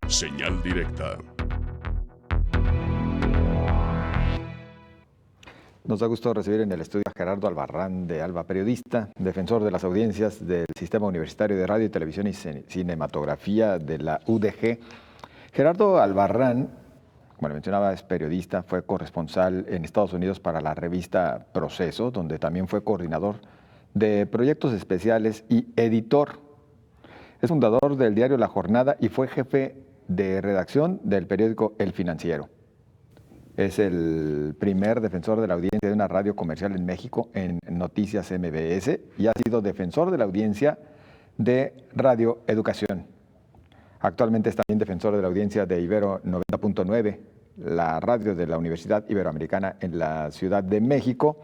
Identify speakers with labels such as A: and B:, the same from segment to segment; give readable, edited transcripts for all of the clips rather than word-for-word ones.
A: Señal directa.
B: Nos da gusto recibir en el estudio a Gerardo Albarrán de Alba, periodista, defensor de las audiencias del Sistema Universitario de Radio, Televisión y Cinematografía de la UDG. Gerardo Albarrán, como le mencionaba, es periodista, fue corresponsal en Estados Unidos para la revista Proceso, donde también fue coordinador de proyectos especiales y editor. Es fundador del diario La Jornada y fue jefe de redacción del periódico El Financiero. Es el primer defensor de la audiencia de una radio comercial en México en Noticias MBS y ha sido defensor de la audiencia de Radio Educación. Actualmente es también defensor de la audiencia de Ibero 90.9, la radio de la Universidad Iberoamericana en la Ciudad de México.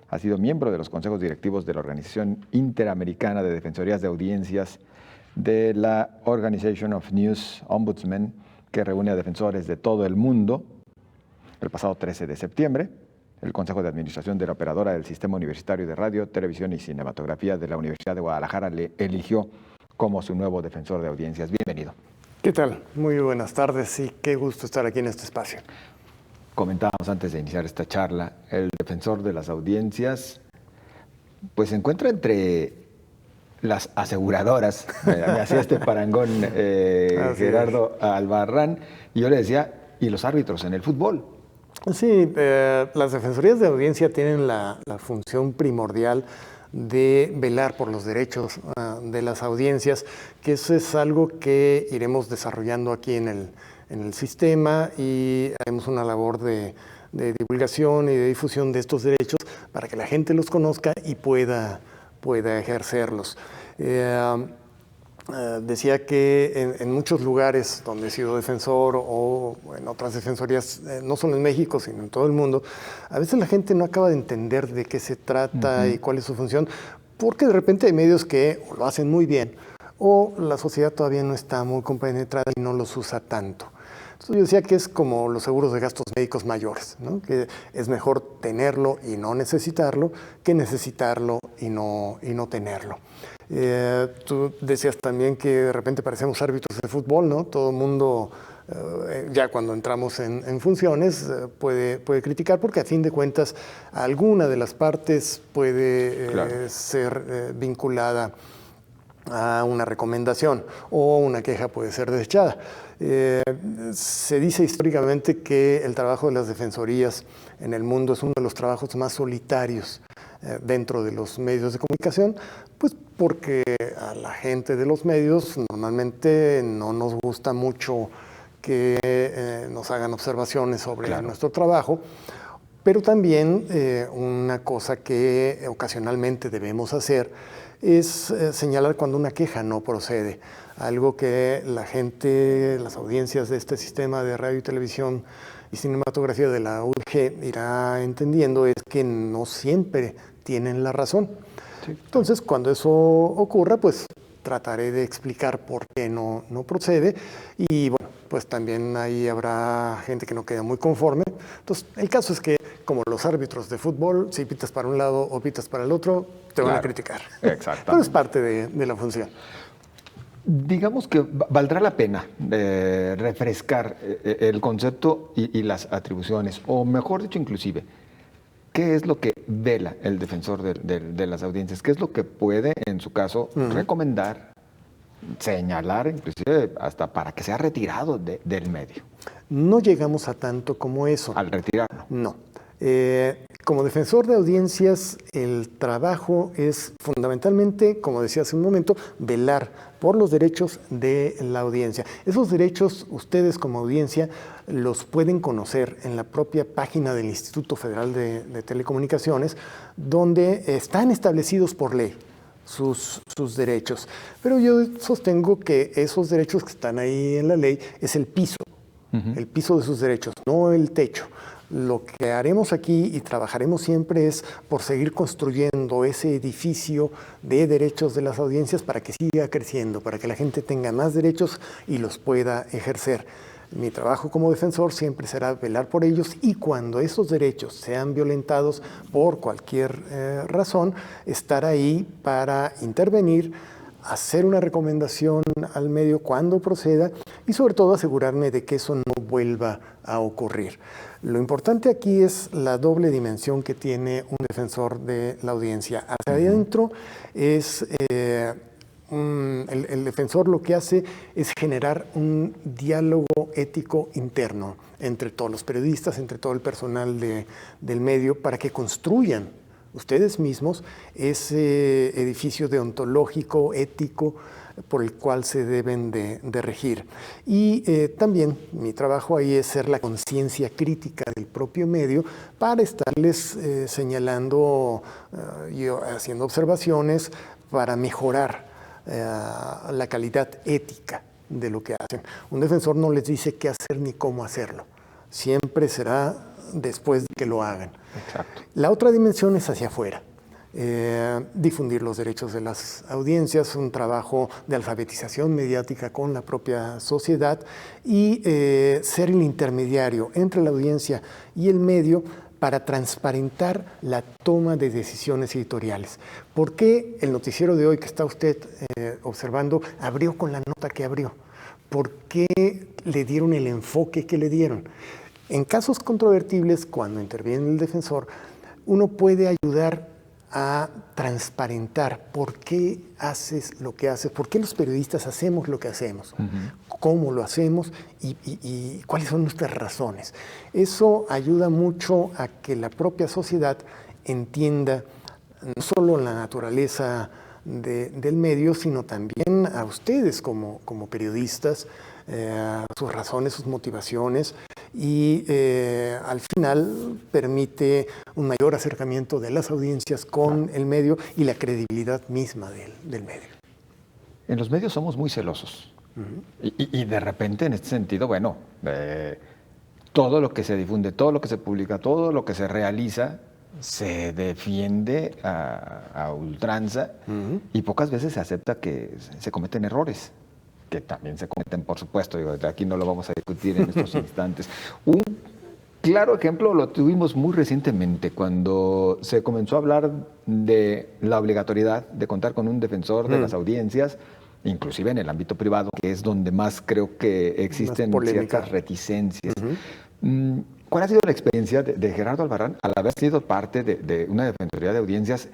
B: Ha sido miembro de los consejos directivos de la Organización Interamericana de Defensorías de Audiencias, de la Organization of News Ombudsmen, que reúne a defensores de todo el mundo. El pasado 13 de septiembre, el Consejo de Administración de la Operadora del Sistema Universitario de Radio, Televisión y Cinematografía de la Universidad de Guadalajara le eligió como su nuevo defensor de audiencias. Bienvenido.
C: ¿Qué tal? Muy buenas tardes y qué gusto estar aquí en este espacio.
B: Comentábamos antes de iniciar esta charla, el defensor de las audiencias pues se encuentra entre las aseguradoras. Me hacía este parangón Gerardo Albarrán, y yo le decía, y los árbitros en el fútbol.
C: Sí, las defensorías de audiencia tienen la función primordial de velar por los derechos de las audiencias, que eso es algo que iremos desarrollando aquí en el sistema, y haremos una labor de divulgación y de difusión de estos derechos para que la gente los conozca y pueda ejercerlos. Decía que en muchos lugares donde he sido defensor o en otras defensorías, no solo en México, sino en todo el mundo, a veces la gente no acaba de entender de qué se trata y cuál es su función, porque de repente hay medios que o lo hacen muy bien o la sociedad todavía no está muy compenetrada y no los usa tanto. Entonces yo decía que es como los seguros de gastos médicos mayores, ¿no? Que es mejor tenerlo y no necesitarlo que necesitarlo y no tenerlo. Tú decías también que de repente parecemos árbitros de fútbol, ¿no? Todo el mundo, ya cuando entramos en funciones, puede criticar, porque a fin de cuentas alguna de las partes puede ser vinculada a una recomendación, o una queja puede ser desechada. Se dice históricamente que el trabajo de las defensorías en el mundo es uno de los trabajos más solitarios dentro de los medios de comunicación, pues porque a la gente de los medios normalmente no nos gusta mucho que nos hagan observaciones sobre nuestro trabajo, pero también una cosa que ocasionalmente debemos hacer es señalar cuando una queja no procede. Algo que la gente, las audiencias de este sistema de radio y televisión y cinematografía de la UDG irá entendiendo es que no siempre tienen la razón. Sí. Entonces, cuando eso ocurra, pues trataré de explicar por qué no procede, y bueno, pues también ahí habrá gente que no queda muy conforme. Entonces, el caso es que, como los árbitros de fútbol, si pitas para un lado o pitas para el otro, te van a criticar.
B: Exactamente.
C: Pero es parte de la función.
B: Digamos que valdrá la pena refrescar el concepto y las atribuciones, o mejor dicho, inclusive, ¿qué es lo que vela el defensor de las audiencias? ¿Qué es lo que puede, en su caso, recomendar, señalar, inclusive hasta para que sea retirado del medio?
C: No llegamos a tanto como eso.
B: ¿Al retirarlo?
C: No. Como defensor de audiencias, el trabajo es fundamentalmente, como decía hace un momento, velar por los derechos de la audiencia. Esos derechos, ustedes como audiencia los pueden conocer en la propia página del Instituto Federal de Telecomunicaciones, donde están establecidos por ley sus derechos. Pero yo sostengo que esos derechos que están ahí en la ley es el piso de sus derechos, no el techo. Lo que haremos aquí y trabajaremos siempre es por seguir construyendo ese edificio de derechos de las audiencias para que siga creciendo, para que la gente tenga más derechos y los pueda ejercer. Mi trabajo como defensor siempre será velar por ellos, y cuando esos derechos sean violentados por cualquier razón, estar ahí para intervenir, hacer una recomendación al medio cuando proceda y sobre todo asegurarme de que eso no vuelva a ocurrir. Lo importante aquí es la doble dimensión que tiene un defensor de la audiencia. Hacia adentro es el defensor lo que hace es generar un diálogo ético interno entre todos los periodistas, entre todo el personal del medio, para que construyan ustedes mismos ese edificio deontológico, ético, por el cual se deben de regir. Y también mi trabajo ahí es ser la conciencia crítica del propio medio para estarles señalando y haciendo observaciones para mejorar la calidad ética de lo que hacen. Un defensor no les dice qué hacer ni cómo hacerlo. Siempre será después de que lo hagan.
B: Exacto.
C: La otra dimensión es hacia afuera. Difundir los derechos de las audiencias, un trabajo de alfabetización mediática con la propia sociedad y ser el intermediario entre la audiencia y el medio para transparentar la toma de decisiones editoriales. ¿Por qué el noticiero de hoy que está usted observando abrió con la nota que abrió? ¿Por qué le dieron el enfoque que le dieron? En casos controvertibles, cuando interviene el defensor, uno puede ayudar a transparentar por qué haces lo que haces, por qué los periodistas hacemos lo que hacemos, cómo lo hacemos y cuáles son nuestras razones. Eso ayuda mucho a que la propia sociedad entienda no solo la naturaleza del medio, sino también a ustedes como periodistas, sus razones, sus motivaciones, y al final permite un mayor acercamiento de las audiencias con el medio y la credibilidad misma del medio.
B: En los medios somos muy celosos. Y de repente, en este sentido, bueno, todo lo que se difunde, todo lo que se publica, todo lo que se realiza, se defiende a ultranza y pocas veces se acepta que se cometen errores, que también se cometen, por supuesto. Digo, aquí no lo vamos a discutir en estos instantes. Un claro ejemplo lo tuvimos muy recientemente, cuando se comenzó a hablar de la obligatoriedad de contar con un defensor de las audiencias, inclusive en el ámbito privado, que es donde más creo que existen ciertas reticencias. ¿Cuál ha sido la experiencia de Gerardo Albarrán al haber sido parte de una defensoría de audiencias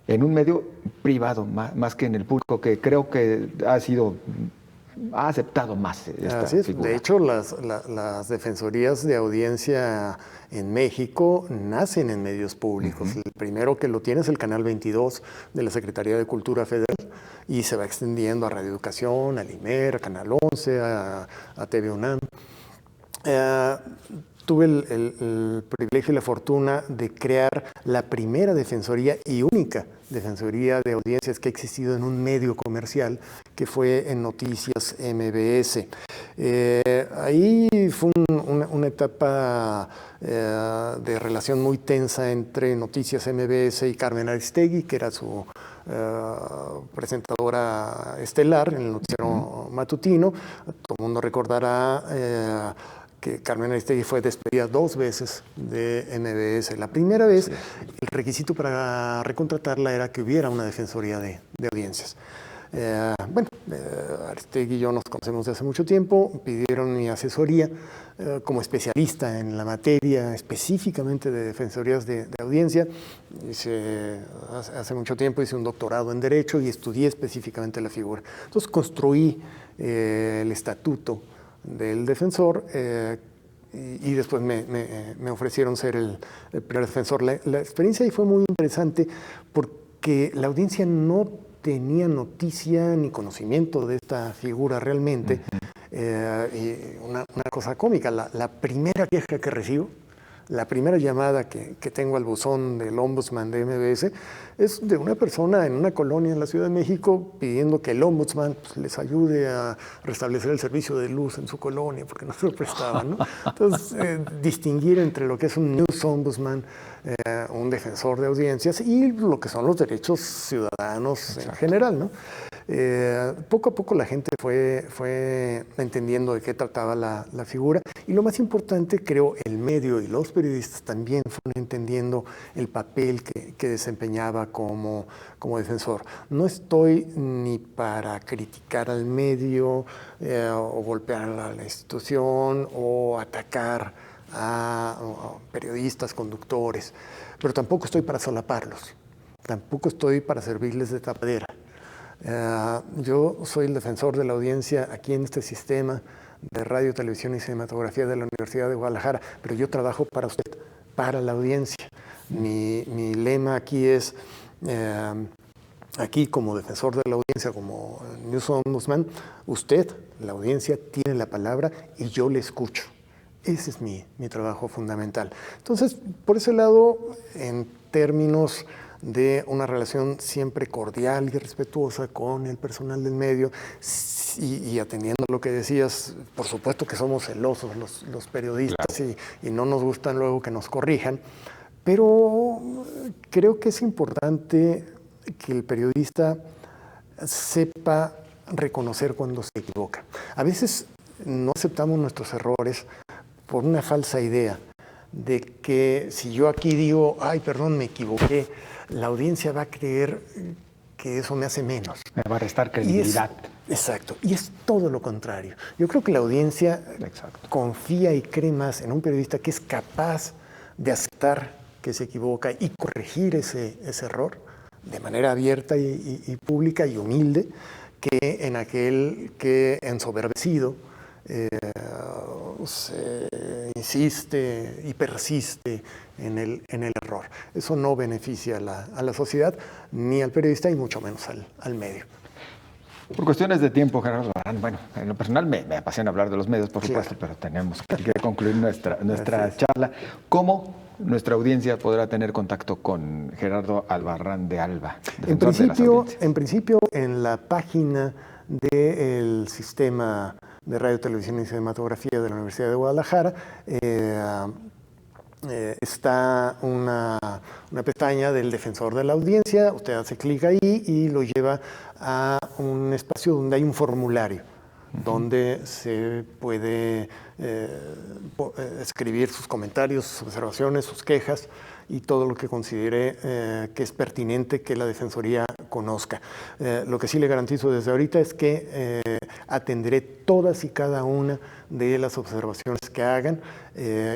B: en un medio privado, más que en el público, que creo que ha aceptado más esta figura?
C: De hecho, las defensorías de audiencia en México nacen en medios públicos. El primero que lo tiene es el Canal 22 de la Secretaría de Cultura Federal y se va extendiendo a Radio Educación, a Limer, a Canal 11, a TV UNAM. Tuve el privilegio y la fortuna de crear la primera defensoría y única defensoría de audiencias que ha existido en un medio comercial, que fue en Noticias MBS. Ahí fue una etapa de relación muy tensa entre Noticias MBS y Carmen Aristegui, que era su presentadora estelar en el noticiero matutino. Todo el mundo recordará que Carmen Aristegui fue despedida 2 veces de MBS. La primera vez, el requisito para recontratarla era que hubiera una defensoría de audiencias. Aristegui y yo nos conocemos desde hace mucho tiempo, pidieron mi asesoría como especialista en la materia, específicamente de defensorías de audiencia. Hace mucho tiempo hice un doctorado en Derecho y estudié específicamente la figura. Entonces construí el estatuto del defensor y después me ofrecieron ser el primer defensor. La experiencia ahí fue muy interesante porque la audiencia no tenía noticia ni conocimiento de esta figura realmente. Y una cosa cómica, la primera queja que recibo, la primera llamada que tengo al buzón del ombudsman de MBS es de una persona en una colonia en la Ciudad de México pidiendo que el ombudsman les ayude a restablecer el servicio de luz en su colonia porque no se lo prestaban, ¿no? Entonces, distinguir entre lo que es un news ombudsman, un defensor de audiencias y lo que son los derechos ciudadanos en general, ¿no? Poco a poco la gente fue entendiendo de qué trataba la figura y lo más importante, creo, el medio y los periodistas también fueron entendiendo el papel que desempeñaba como defensor. No estoy ni para criticar al medio o golpear a la institución o atacar a periodistas, conductores, pero tampoco estoy para solaparlos, tampoco estoy para servirles de tapadera. Yo soy el defensor de la audiencia aquí en este sistema de radio, televisión y cinematografía de la Universidad de Guadalajara, pero yo trabajo para usted, para la audiencia. Mi lema aquí es, aquí como defensor de la audiencia, como News Ombudsman, usted, la audiencia, tiene la palabra y yo le escucho. Ese es mi trabajo fundamental. Entonces, por ese lado, en términos de una relación siempre cordial y respetuosa con el personal del medio y atendiendo lo que decías, por supuesto que somos celosos los periodistas, claro, y no nos gustan luego que nos corrijan, pero creo que es importante que el periodista sepa reconocer cuando se equivoca. A veces no aceptamos nuestros errores por una falsa idea de que si yo aquí digo, ay, perdón, me equivoqué, la audiencia va a creer que eso me hace menos.
B: Me va a restar credibilidad.
C: Exacto, y es todo lo contrario. Yo creo que la audiencia confía y cree más en un periodista que es capaz de aceptar que se equivoca y corregir ese error de manera abierta y pública y humilde, que en aquel que ensoberbecido se insiste y persiste en el error. Eso no beneficia a la sociedad, ni al periodista, y mucho menos al medio.
B: Por cuestiones de tiempo, Gerardo Albarrán, bueno, en lo personal me apasiona hablar de los medios, por supuesto, pero tenemos que concluir nuestra charla. ¿Cómo nuestra audiencia podrá tener contacto con Gerardo Albarrán de Alba?
C: En principio, en la página del Sistema de Radio, Televisión y Cinematografía de la Universidad de Guadalajara, está una pestaña del defensor de la audiencia. Usted hace clic ahí y lo lleva a un espacio donde hay un formulario, donde se puede escribir sus comentarios, sus observaciones, sus quejas y todo lo que considere que es pertinente que la Defensoría conozca. Lo que sí le garantizo desde ahorita es que atenderé todas y cada una de las observaciones que hagan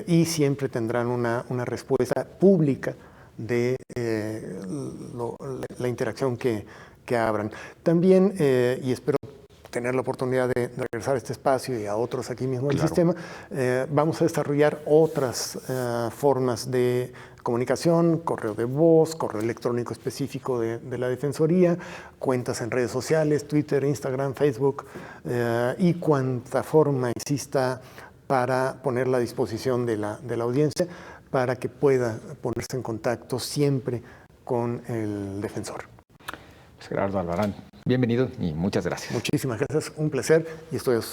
C: y siempre tendrán una respuesta pública de la interacción que abran. También, y espero tener la oportunidad de regresar a este espacio y a otros aquí mismo del sistema, vamos a desarrollar otras formas de comunicación, correo de voz, correo electrónico específico de la Defensoría, cuentas en redes sociales, Twitter, Instagram, Facebook, y cuanta forma exista para ponerla a disposición de la audiencia para que pueda ponerse en contacto siempre con el defensor.
B: Gerardo Albarrán, bienvenido y muchas gracias.
C: Muchísimas gracias, un placer y estoy a sus órdenes.